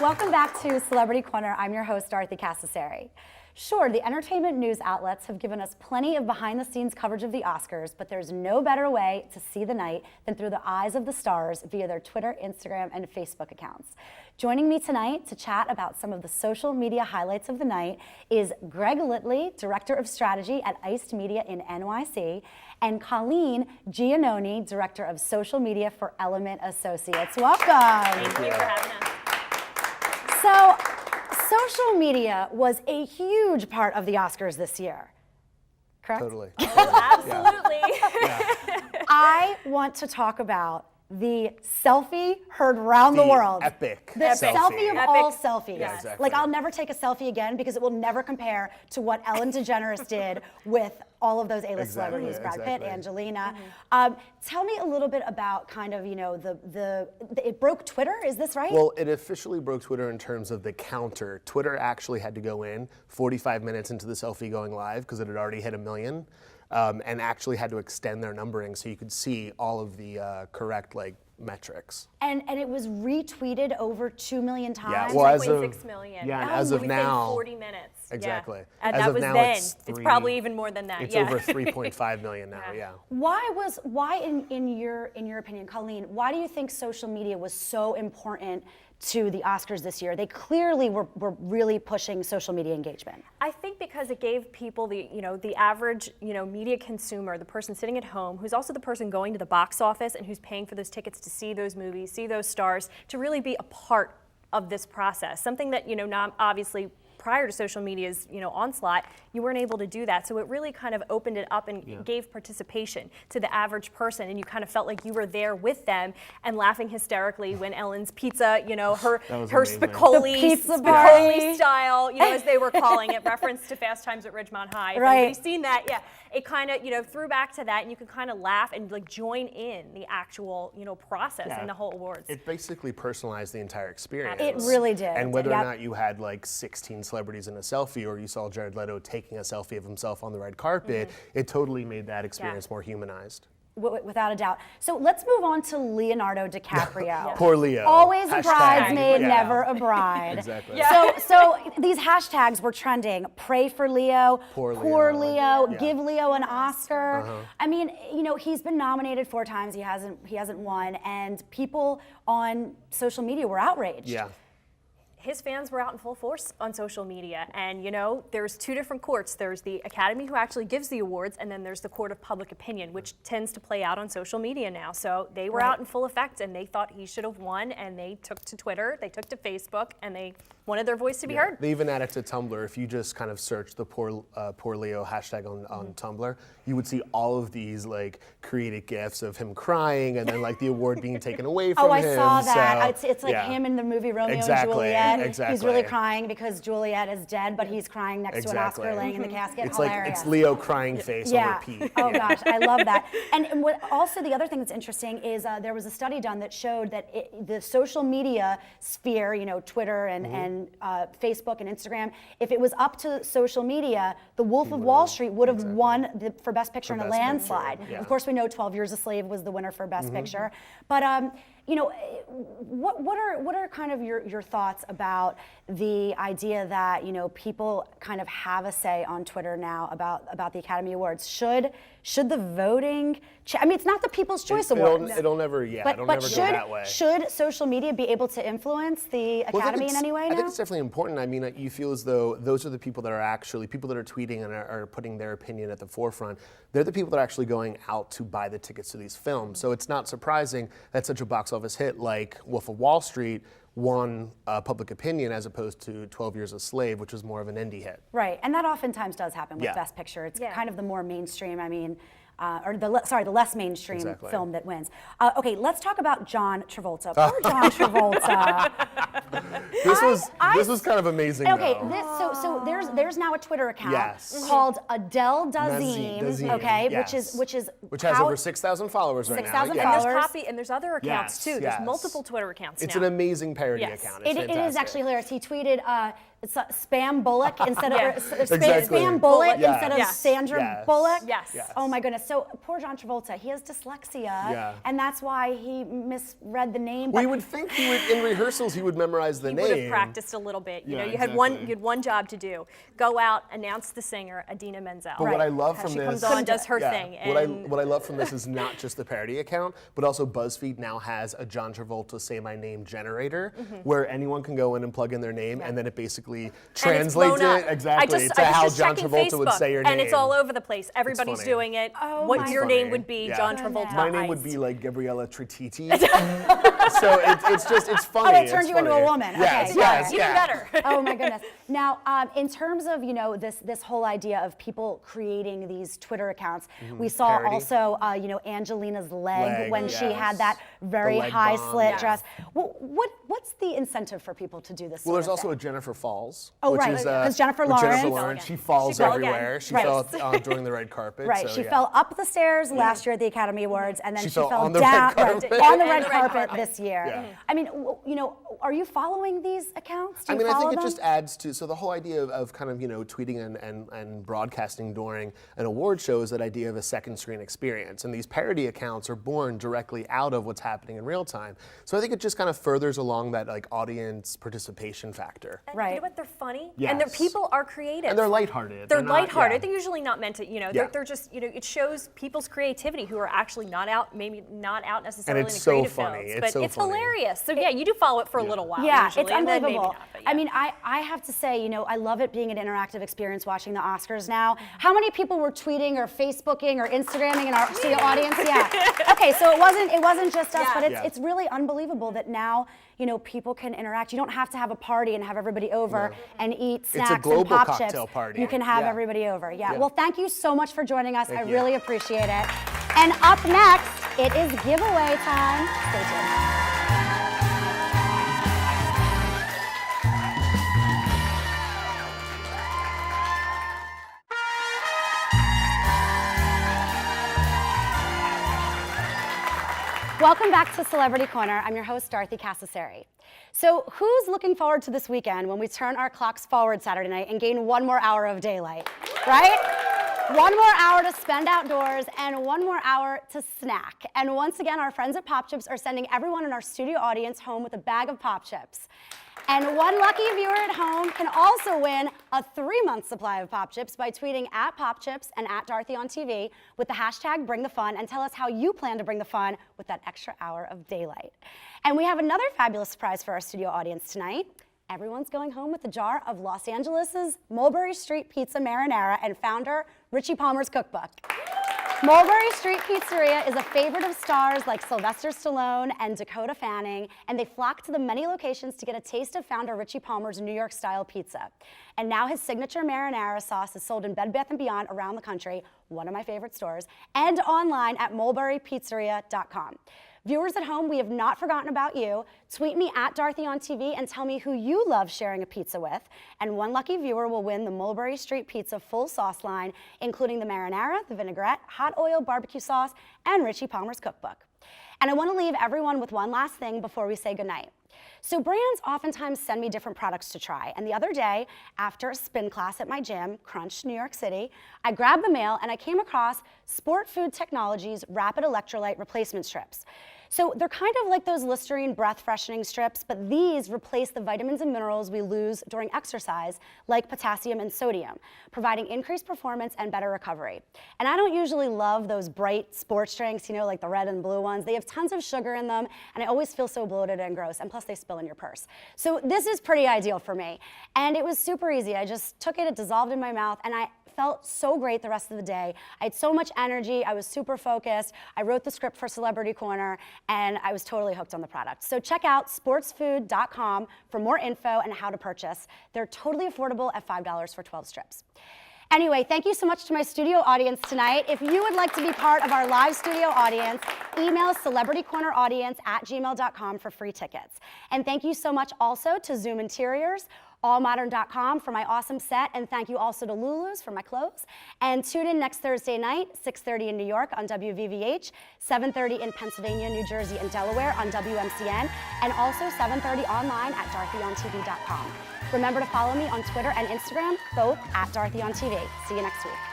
Welcome back to Celebrity Corner. I'm your host, Dorothy Cascerceri. Sure, the entertainment news outlets have given us plenty of behind-the-scenes coverage of the Oscars, but there's no better way to see the night than through the eyes of the stars via their Twitter, Instagram, and Facebook accounts. Joining me tonight to chat about some of the social media highlights of the night is Greg Litley, Director of Strategy at Iced Media in NYC, and Colleen Giannoni, Director of Social Media for Element Associates. Welcome. Thank you for having us. So, social media was a huge part of the Oscars this year, correct? Totally. Absolutely. I want to talk about the selfie heard around the world. Epic. The selfie of all selfies. Yeah, exactly. Like, I'll never take a selfie again because it will never compare to what Ellen DeGeneres did with all of those A-list celebrities, Brad Pitt, Angelina. Tell me a little bit about kind of, you know, it broke Twitter, is this right? Well, it officially broke Twitter in terms of the counter. Twitter actually had to go in 45 minutes into the selfie going live because it had already hit 1 million. And actually had to extend their numbering so you could see all of the correct metrics. And it was retweeted over 2 million times. Yeah, well, as of 2.6 million. Yeah, and as of now, 40 minutes. Exactly. Yeah. And as that of was now, then. It's probably even more than that. It's yeah. over 3.5 million now. Yeah. Why in your opinion, Colleen, why do you think social media was so important to the Oscars this year? They clearly were really pushing social media engagement. I think because it gave people the average media consumer, the person sitting at home, who's also the person going to the box office and who's paying for those tickets to see those movies, see those stars, to really be a part of this process. Something that not obviously prior to social media's onslaught, you weren't able to do that. So it really kind of opened it up and gave participation to the average person, and you kind of felt like you were there with them and laughing hysterically when Ellen's pizza, her Spicoli style, as they were calling it, reference to Fast Times at Ridgemont High. If anybody's seen that, it kind of threw back to that, and you could kind of laugh and join in the actual process and the whole awards. It basically personalized the entire experience. It really did. And whether or not you had 16 celebrities in a selfie, or you saw Jared Leto taking a selfie of himself on the red carpet, it totally made that experience more humanized. Without a doubt. So let's move on to Leonardo DiCaprio. Poor Leo. Always a bridesmaid, never a bride. Exactly. So these hashtags were trending. Pray for Leo, poor Leo, give Leo an Oscar. I mean, he's been nominated 4 times. He hasn't won, and people on social media were outraged. Yeah. His fans were out in full force on social media, and there's 2 different courts. There's the Academy, who actually gives the awards, and then there's the court of public opinion, which tends to play out on social media now. So they were out in full effect, and they thought he should have won, and they took to Twitter, they took to Facebook, and they wanted their voice to be heard. They even added to Tumblr. If you just kind of search the poor Leo hashtag on Tumblr, you would see all of these created GIFs of him crying, and then the award being taken away from him. I saw that. So, it's like him in the movie Romeo and Juliet. Exactly. He's really crying because Juliet is dead, but he's crying next to an Oscar laying in the casket. It's Hilarious. it's Leo crying face on repeat. Oh gosh, I love that. And what also the other thing that's interesting is there was a study done that showed that the social media sphere, Twitter and Facebook and Instagram, if it was up to social media, The Wolf of Wall Street would have won for Best Picture in a landslide. Of course, we know 12 Years a Slave was the winner for Best Picture, but what are kind of your thoughts about the idea that people kind of have a say on Twitter now about the Academy Awards? Should the voting? I mean, it's not the People's Choice Awards. It'll never, it'll never go that way. Should social media be able to influence the Academy in any way now? I think it's definitely important. I mean, you feel as though those are the people that are actually people that are tweeting and are putting their opinion at the forefront. They're the people that are actually going out to buy the tickets to these films. So it's not surprising that such a box office hit like Wolf of Wall Street won public opinion as opposed to 12 Years a Slave, which was more of an indie hit. Right, and that oftentimes does happen with Best Picture. It's kind of the more mainstream, the less mainstream film that wins. Okay, let's talk about John Travolta. Poor John Travolta. This was kind of amazing. Okay, so there's now a Twitter account called Adele Dazeem. Okay, which has over 6,000 followers right now. 6,000 followers. And there's other accounts too. There's multiple Twitter accounts. It's now. an amazing parody account. It is actually hilarious. He tweeted, It's Spam Bullock instead of Yeah. Exactly. Spam Bullock Yes. instead of Yes. Sandra Yes. Bullock. Yes. Yes. Oh my goodness. So poor John Travolta, he has dyslexia, Yeah. and that's why he misread the name. Well, but- you would think he would, in rehearsals, he would memorize the He name. would have practiced a little bit. You Yeah, know, you had one job to do: go out, announce the singer Adina Menzel. But what I love from She this, comes on, does her yeah, thing. What I love from this is not just the parody account, but also BuzzFeed now has a John Travolta Say My Name generator, where anyone can go in and plug in their name, and then it basically translates it exactly I to was how just John checking Travolta would Facebook, say your name. and it's all over the place. Everybody's funny. doing it. Oh What my your funny. name would be, Yeah. John Goodness. Travolta. My name would Iced. be like Gabriella Trititi. So it's funny. Oh, it turned it's you into a funny. woman. Yes, Okay, yes, got it. Even yeah. better. Oh my goodness. Now, in terms of this whole idea of people creating these Twitter accounts, we saw Parody. also Angelina's leg when she yes. had that very leg high bomb, slit yes. dress. Well, what's the incentive for people to do this? Well, there's sort of also a thing? Jennifer Falls. Oh, which right, is, 'cause Jennifer with Jennifer Lawrence- Lawrence, she falls She fell again. everywhere. She Right. fell during the red carpet. Right, so, she yeah. fell up the stairs last year at the Academy Awards, and then She she fell fell on the down red carpet. on the And red the red carpet carpet. this year. Yeah. I mean, are you following these accounts? Do I you mean, I follow think it them? just adds to, so the whole idea of kind of, tweeting and broadcasting during an award show is that idea of a second screen experience. And these parody accounts are born directly out of what's happening in real time. So I think it just kind of furthers along that like audience participation factor. And Right. You know what? They're funny, and their Yes. people are creative. And they're lighthearted. They're not- lighthearted. yeah. They're usually not meant to, Yeah. they're just, it shows people's creativity who are actually maybe not out necessarily it's in the so creative funny. fields. It's but so it's funny. hilarious. So yeah, you do follow it for a little while. Yeah, usually, it's and then maybe unbelievable. not, but yeah. I mean, I have to say, I love it being an interactive experience watching the Oscars now. How many people were tweeting or Facebooking or Instagramming in our studio audience? Yeah. Okay, so it wasn't just us, Yeah. but Yeah. it's really unbelievable that now, people can interact. You don't have to have a party and have everybody over and eat snacks and global pop cocktail chips. party. You can have Yeah. everybody over. Yeah. Yeah. Well, thank you so much for joining us. I Thank you. really appreciate it. And up next, it is giveaway time. Stay tuned. Welcome back to Celebrity Corner. I'm your host, Dorothy Cascerceri. So who's looking forward to this weekend when we turn our clocks forward Saturday night and gain one more hour of daylight, right? One more hour to spend outdoors and one more hour to snack. And once again, our friends at Pop Chips are sending everyone in our studio audience home with a bag of Pop Chips. And one lucky viewer at home can also win a 3-month supply of Pop Chips by tweeting at Pop Chips and at Dorothy on TV with the hashtag #BringTheFun and tell us how you plan to bring the fun with that extra hour of daylight. And we have another fabulous surprise for our studio audience tonight. Everyone's going home with a jar of Los Angeles' Mulberry Street Pizza Marinara and founder Richie Palmer's cookbook. Mulberry Street Pizzeria is a favorite of stars like Sylvester Stallone and Dakota Fanning, and they flock to the many locations to get a taste of founder Richie Palmer's New York-style pizza. And now his signature marinara sauce is sold in Bed Bath & Beyond around the country, one of my favorite stores, and online at mulberrypizzeria.com. Viewers at home, we have not forgotten about you. Tweet me at Dorothy on TV and tell me who you love sharing a pizza with. And one lucky viewer will win the Mulberry Street Pizza full sauce line, including the marinara, the vinaigrette, hot oil barbecue sauce, and Richie Palmer's cookbook. And I want to leave everyone with one last thing before we say goodnight. So brands oftentimes send me different products to try. And the other day, after a spin class at my gym, Crunch, New York City, I grabbed the mail and I came across Sport Food Technologies Rapid Electrolyte Replacement Strips. So they're kind of like those Listerine breath freshening strips, but these replace the vitamins and minerals we lose during exercise, like potassium and sodium, providing increased performance and better recovery. And I don't usually love those bright sports drinks, like the red and blue ones. They have tons of sugar in them, and I always feel so bloated and gross, and plus they spill in your purse. So this is pretty ideal for me. And it was super easy. I just took it, it dissolved in my mouth, and I felt so great the rest of the day. I had so much energy, I was super focused, I wrote the script for Celebrity Corner, and I was totally hooked on the product. So check out sportsfood.com for more info and how to purchase. They're totally affordable at $5 for 12 strips. Anyway, thank you so much to my studio audience tonight. If you would like to be part of our live studio audience, email celebritycorneraudience@gmail.com for free tickets. And thank you so much also to Zoom Interiors, allmodern.com for my awesome set, and thank you also to Lulu's for my clothes. And tune in next Thursday night, 6:30 in New York on WVVH, 7:30 in Pennsylvania, New Jersey, and Delaware on WMCN, and also 7:30 online at dorothyOnTV.com. Remember to follow me on Twitter and Instagram, both at Dorothy on TV. See you next week.